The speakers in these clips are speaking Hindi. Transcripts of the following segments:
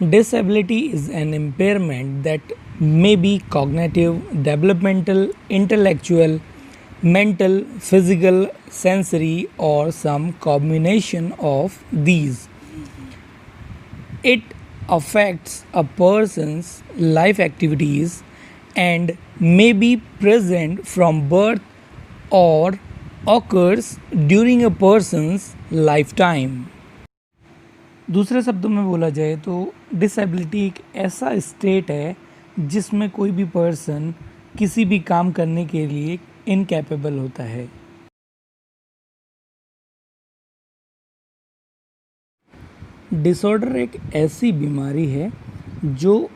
Disability is an impairment that may be cognitive, developmental, intellectual, mental, physical, sensory, or some combination of these. It affects a person's life activities and may be present from birth or occurs during a person's lifetime. दूसरे शब्दों में बोला जाए तो डिसेबिलिटी एक ऐसा स्टेट है जिसमें कोई भी पर्सन किसी भी काम करने के लिए इनकैपेबल होता है। डिसऑर्डर एक ऐसी बीमारी है जो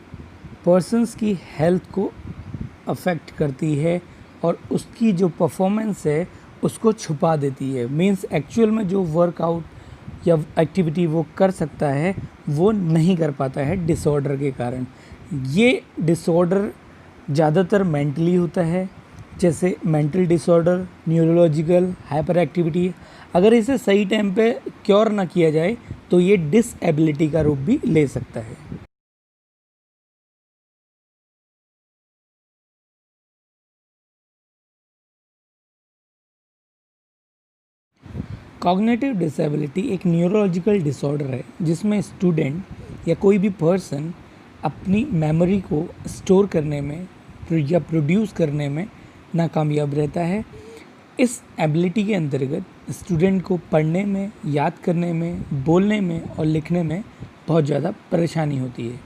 पर्सन्स की हेल्थ को अफेक्ट करती है और उसकी जो परफॉर्मेंस है उसको छुपा देती है। मीन्स एक्चुअल में जो वर्कआउट या एक्टिविटी वो कर सकता है वो नहीं कर पाता है डिसऑर्डर के कारण। ये डिसऑर्डर ज़्यादातर मेंटली होता है, जैसे mental disorder, neurological, hyper activity. अगर इसे सही टाइम पे क्योर ना किया जाए तो ये डिसएबिलिटी का रूप भी ले सकता है। कॉग्निटिव डिसेबिलिटी एक न्यूरोलॉजिकल डिसऑर्डर है जिसमें स्टूडेंट या कोई भी पर्सन अपनी मेमोरी को स्टोर करने में या प्रोड्यूस करने में नाकामयाब रहता है। इस एबिलिटी के अंतर्गत स्टूडेंट को पढ़ने में, याद करने में, बोलने में और लिखने में बहुत ज़्यादा परेशानी होती है।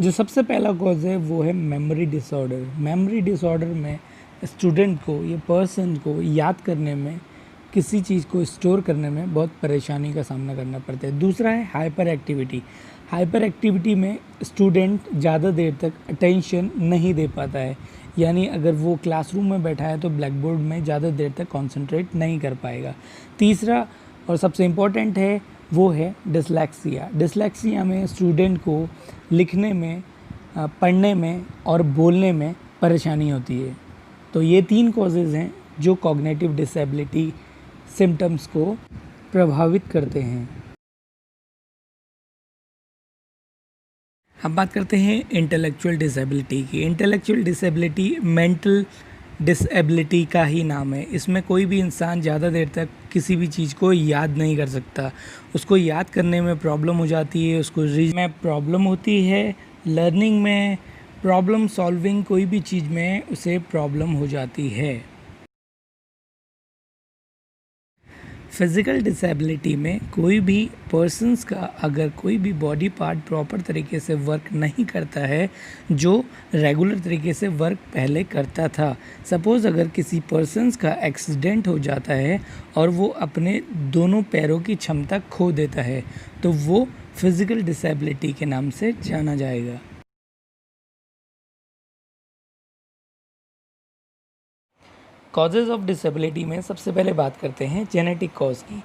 जो सबसे पहला कॉज है वो है मेमोरी डिसऑर्डर। मेमोरी डिसऑर्डर में स्टूडेंट को या पर्सन को याद करने में, किसी चीज़ को स्टोर करने में बहुत परेशानी का सामना करना पड़ता है। दूसरा है हाइपर एक्टिविटी। हाइपर एक्टिविटी में स्टूडेंट ज़्यादा देर तक अटेंशन नहीं दे पाता है, यानी अगर वो क्लासरूम में बैठा है तो ब्लैक बोर्ड में ज़्यादा देर तक कंसंट्रेट नहीं कर पाएगा। तीसरा और सबसे इम्पोर्टेंट है वो है डिसलेक्सिया। डिसलेक्सिया में स्टूडेंट को लिखने में, पढ़ने में और बोलने में परेशानी होती है। तो ये 3 कॉजेज़ हैं जो कॉग्निटिव डिसेबिलिटी सिम्टम्स को प्रभावित करते हैं। अब बात करते हैं इंटेलेक्चुअल डिसेबिलिटी की। इंटेलेक्चुअल डिसेबिलिटी मेंटल डिसेबिलिटी का ही नाम है। इसमें कोई भी इंसान ज़्यादा देर तक किसी भी चीज़ को याद नहीं कर सकता। उसको याद करने में प्रॉब्लम हो जाती है, उसको रीड में प्रॉब्लम होती है, लर्निंग में, प्रॉब्लम सॉल्विंग, कोई भी चीज़ में उसे प्रॉब्लम हो जाती है। फिज़िकल डिसेबिलिटी में कोई भी पर्सन्स का अगर कोई भी बॉडी पार्ट प्रॉपर तरीके से वर्क नहीं करता है जो रेगुलर तरीके से वर्क पहले करता था। सपोज़ अगर किसी पर्सन्स का एक्सीडेंट हो जाता है और वो अपने दोनों पैरों की क्षमता खो देता है तो वो फिज़िकल डिसेबिलिटी के नाम से जाना जाएगा। कॉजेज़ ऑफ डिसेबिलिटी में सबसे पहले बात करते हैं जेनेटिक कॉज की।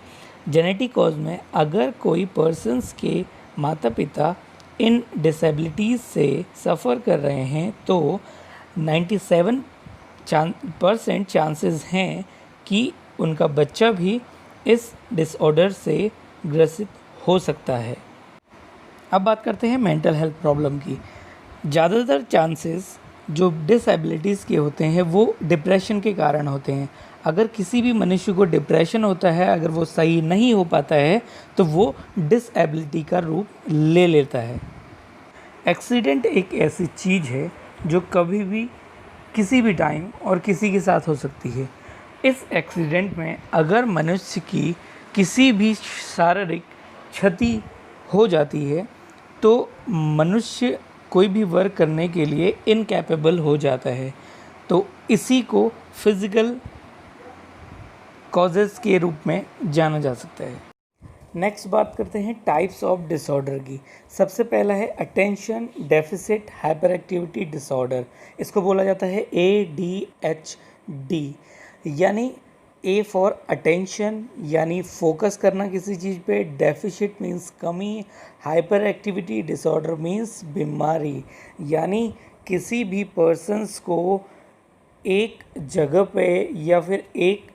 जेनेटिक कॉज में अगर कोई पर्सन्स के माता पिता इन डिसेबिलिटीज़ से सफ़र कर रहे हैं तो 97% चांसेस हैं कि उनका बच्चा भी इस डिसऑर्डर से ग्रसित हो सकता है। अब बात करते हैं मेंटल हेल्थ प्रॉब्लम की। ज़्यादातर चांसेस जो डिसेबिलिटीज़ के होते हैं वो डिप्रेशन के कारण होते हैं। अगर किसी भी मनुष्य को डिप्रेशन होता है, अगर वो सही नहीं हो पाता है तो वो डिसेबिलिटी का रूप ले लेता है। एक्सीडेंट एक ऐसी चीज़ है जो कभी भी, किसी भी टाइम और किसी के साथ हो सकती है। इस एक्सीडेंट में अगर मनुष्य की किसी भी शारीरिक क्षति हो जाती है तो मनुष्य कोई भी वर्क करने के लिए इनकैपेबल हो जाता है। तो इसी को फिज़िकल कॉजेज़ के रूप में जाना जा सकता है। नेक्स्ट बात करते हैं टाइप्स ऑफ डिसऑर्डर की। सबसे पहला है attention deficit hyper activity disorder. इसको बोला जाता है ADHD, यानी A फॉर अटेंशन यानी फोकस करना किसी चीज़ पे, डेफिसिट मीन्स कमी, हाइपर एक्टिविटी डिसऑर्डर मीन्स बीमारी, यानी किसी भी पर्सन्स को एक जगह पे या फिर एक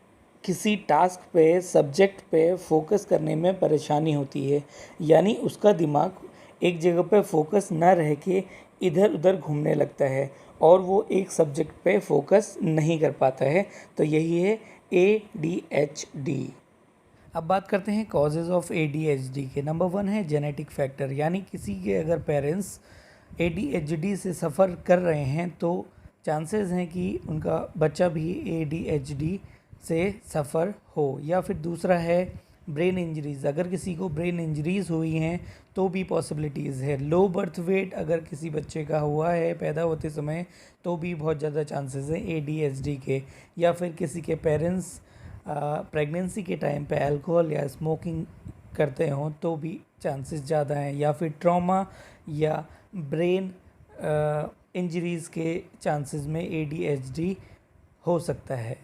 किसी टास्क पे, सब्जेक्ट पे फोकस करने में परेशानी होती है, यानी उसका दिमाग एक जगह पे फोकस ना रह के इधर उधर घूमने लगता है और वो एक सब्जेक्ट पे फोकस नहीं कर पाता है। तो यही है ADHD। अब बात करते हैं कॉजेज़ ऑफ ADHD के। नंबर 1 है जेनेटिक फैक्टर, यानी किसी के अगर पेरेंट्स ADHD से सफ़र कर रहे हैं तो चांसेस हैं कि उनका बच्चा भी ADHD से सफ़र हो। या फिर दूसरा है ब्रेन इंजरीज़, अगर किसी को ब्रेन इंजरीज़ हुई हैं तो भी पॉसिबिलिटीज़ है। लो बर्थ वेट अगर किसी बच्चे का हुआ है पैदा होते समय तो भी बहुत ज़्यादा चांसेस हैं ADHD के। या फिर किसी के पेरेंट्स प्रेगनेंसी के टाइम पे अल्कोहल या स्मोकिंग करते हों तो भी चांसेस ज़्यादा हैं। या फिर ट्रॉमा या ब्रेन इंजरीज़ के चांसेस में ADHD हो सकता है।